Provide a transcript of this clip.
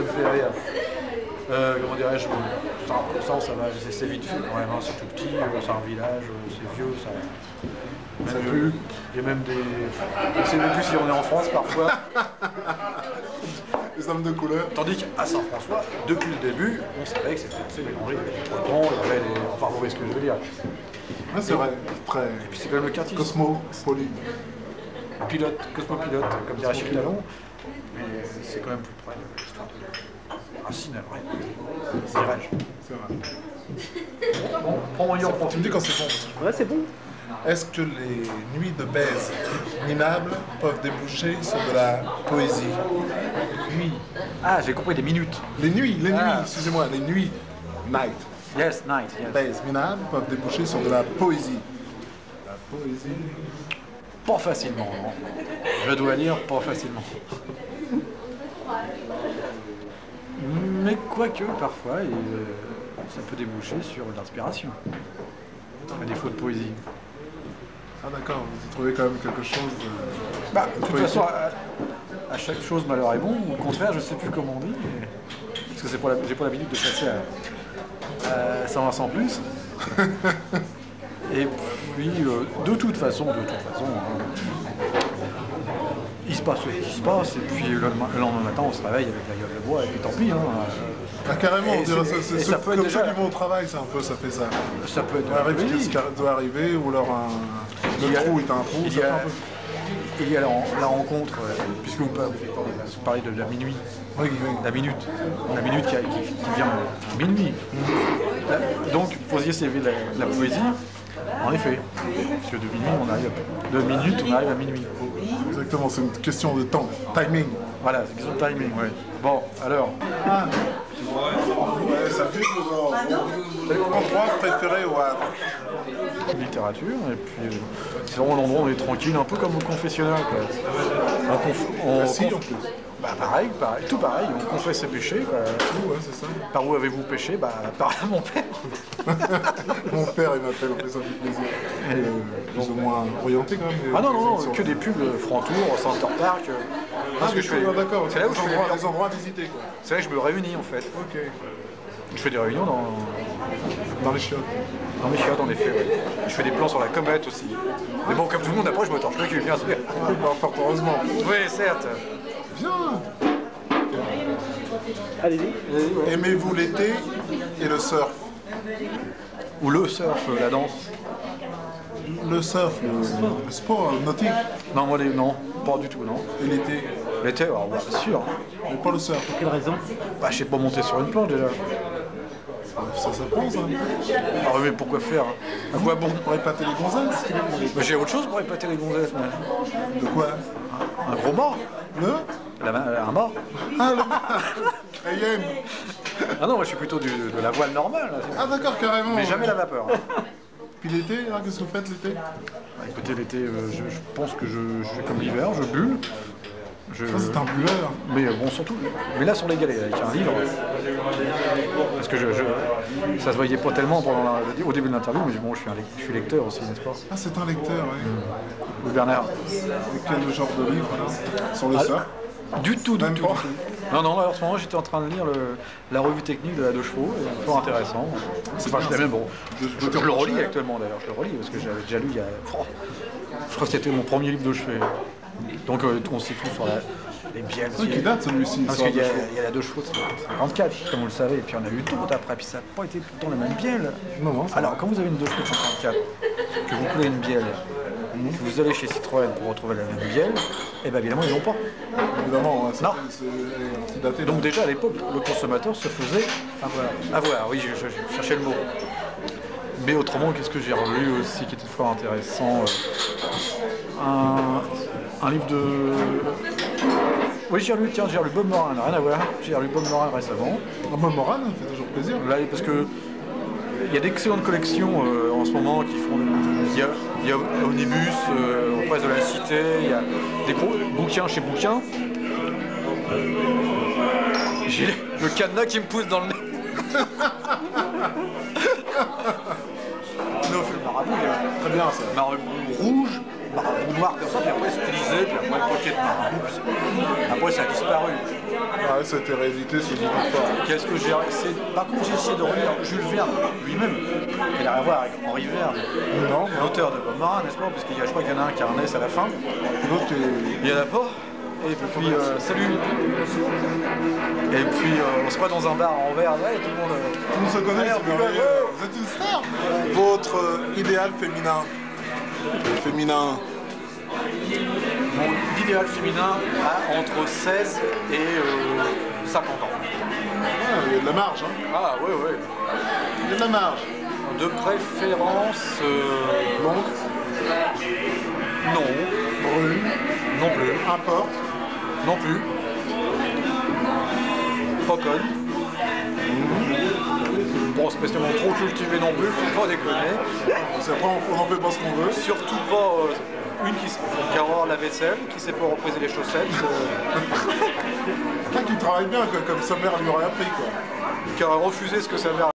me fait rire. Comment dirais-je, ça va, c'est vite fait quand même, hein, c'est tout petit, c'est un village, c'est vieux, ça... Même plus. Il y a même des... On ne sait même plus si on est en France parfois. Les hommes de couleur. Tandis qu'à Saint-François, depuis le début, on savait que c'était mélangé, il y avait des poitrons, il y avait des... Enfin, vous voyez ce que je veux dire. Ouais, c'est vrai, très... Et puis c'est quand même le quartier. Cosmopolite. Pilote, cosmopilote, comme dirait Achille Talon. Mais c'est quand même plus près de l'histoire de Racine, vrai. Dirais-je. C'est vrai. Bon, prends-moi une Tu me dis quand c'est bon. Parce que Ouais, c'est bon. est-ce que les nuits de baise minables peuvent déboucher sur de la poésie? Nuit. Ah, j'ai compris, des minutes. Les nuits, excusez-moi, les nuits, night, Yes, night, yes. baise minables peuvent déboucher sur de la poésie. La poésie... Pas facilement, non. Je dois dire, pas facilement. Mais quoique, parfois, ça peut déboucher sur l'inspiration. À défaut de poésie. Ah d'accord, vous trouvez quand même quelque chose de... Bah, de toute façon, à chaque chose, malheur est bon, ou au contraire, je sais plus comment on dit, parce que j'ai pas l'habitude de passer à Saint-Vincent plus. Et puis, de toute façon, hein, il se passe ce qui se passe, et puis le lendemain matin, on se réveille avec la gueule de bois, et puis tant pis. Hein, ah carrément, on dirait c'est ça peut être comme déjà... ceux qui vont au travail, c'est un peu, ça fait ça. Ça peut être... Ce qui doit arriver, ou alors le trou est un trou, ça fait un peu... Il y a la rencontre, puisque vous parlez de la minuit, oui. la minute qui vient à minuit. Donc, vous posiez la poésie, en effet, parce que de minute, on arrive à minuit. Exactement, c'est une question de temps, timing. Voilà, c'est une question de timing, oui. Bon, alors... Ouais, ça fait vos endroits préférés au Havre. Littérature, et puis c'est vraiment l'endroit où on est tranquille, un peu comme au confessionnal, quoi. Bah pareil, tout pareil, on confesse ses péchés, quoi. Tout, ouais, c'est ça. Par où avez-vous péché? Bah par mon père. Mon père, il m'appelle, en fait, ça fait plaisir. Plus ou moins orienté quand même. Ah non, que des pubs Frantour, Center Park. Parce que je fais... D'accord, c'est là où je fais les endroits à visiter, quoi. C'est là que je me réunis, en fait. Ok. Je fais des réunions dans les chiottes. Dans les chiottes, en effet, oui. Je fais des plans sur la comète aussi. Mais bon, comme tout le monde, après, je me torche le cul, bien sûr. Oui, bah, fort heureusement. Oui, certes. Viens. Allez-y. Aimez-vous l'été et le surf? Ou le surf, la danse? Le surf, le sport nautique? Non, moi, non, pas du tout, non. Et l'été? L'été, alors, bah, bien sûr. Mais pas le surf. Pour quelle raison? Bah, je sais pas monter sur une planche, déjà. Ça s'apprend, ça. Ah oui, mais pourquoi faire? À quoi bon? Pour épater les gonzesses? Bah, j'ai autre chose pour épater les gonzesses, moi. De quoi? Un gros mort? Un mort? Ah, le Ayem. Ah non, moi je suis plutôt de la voile normale. Là. Ah d'accord, carrément. Mais jamais la vapeur. Puis l'été, qu'est-ce que vous faites l'été? Bah, écoutez, l'été, je pense que je fais comme l'hiver, je bulle. Ça c'est un bulleur. Mais bon, surtout, mais là sur les galets, avec un livre. Parce que ça se voyait pas tellement au début de l'interview, mais bon, je suis lecteur aussi, n'est-ce pas? Ah, c'est un lecteur, oui. Ou Bernard. Et quel genre de livre là? Sur le surf? Du tout. Non, en ce moment j'étais en train de lire la revue technique de la Deux Chevaux, fort intéressant. Enfin, je l'ai même, bon. Je le relis actuellement d'ailleurs, je le relis parce que j'avais déjà lu il y a. Je crois que c'était mon premier livre de chevet. Donc on sait tout sur les bielles. C'est qui date celui-ci? Parce qu'il y a la Deux Chevaux de 54, comme vous le savez, et puis on a eu d'autres après, puis ça n'a pas été tout le temps la même bielle. Non. Alors quand vous avez une Deux Chevaux de 54, que vous coulez une bielle, que vous allez chez Citroën pour retrouver la même bielle, et bien évidemment ils l'ont pas. Évidemment, c'est daté. Donc déjà à l'époque, le consommateur se faisait avoir. Oui, je cherchais le mot. Mais autrement, qu'est-ce que j'ai relu aussi qui était fort intéressant? Un livre de... Oui, j'ai relu Bob Moran, rien à voir. J'ai relu Bob Moran récemment. Bob Moran, ça fait toujours plaisir. Là, parce que il y a d'excellentes collections en ce moment qui font... Il y a Omnibus, au Presse de la Cité, il y a des gros bouquins chez Bouquins. J'ai le cadenas qui me pousse dans le nez. Marabout, très bien ça. Marabout rouge, marabout noir comme ça, puis après stylisé, puis après pocket marabout. Après ça a disparu. Ah Ouais, cette hérédité, c'est beaucoup fort. Qu'est-ce que j'ai essayé... Par contre, j'ai essayé de relire Jules Verne lui-même. Il a rien à voir avec Henri Verne, Non, l'auteur de Bob Marin, n'est-ce pas? Parce je crois qu'il y en a un qui a un S à la fin. l'autre Il y en a pas. Et puis, salut. Et puis, on se voit dans un bar à Anvers, ouais, tout le monde se connaît, c'est merveilleux. Vous êtes une star. Votre idéal féminin. Féminin. Mon idéal féminin a entre 16 et 50 ans. Ah, il y a de la marge, hein. Ah, ouais, ouais. Il y a de la marge. De préférence... Donc, non. brune, Non plus. importe. Non plus. Pas conne. Bon, spécialement trop cultivé non plus, faut pas déconner. Après, on en fait pas ce qu'on veut. Surtout pas une qui a horreur la vaisselle, qui sait pas repriser les chaussettes, Quelqu'un qui travaille bien, comme sa mère lui aurait appris, quoi. qui aurait refusé ce que sa mère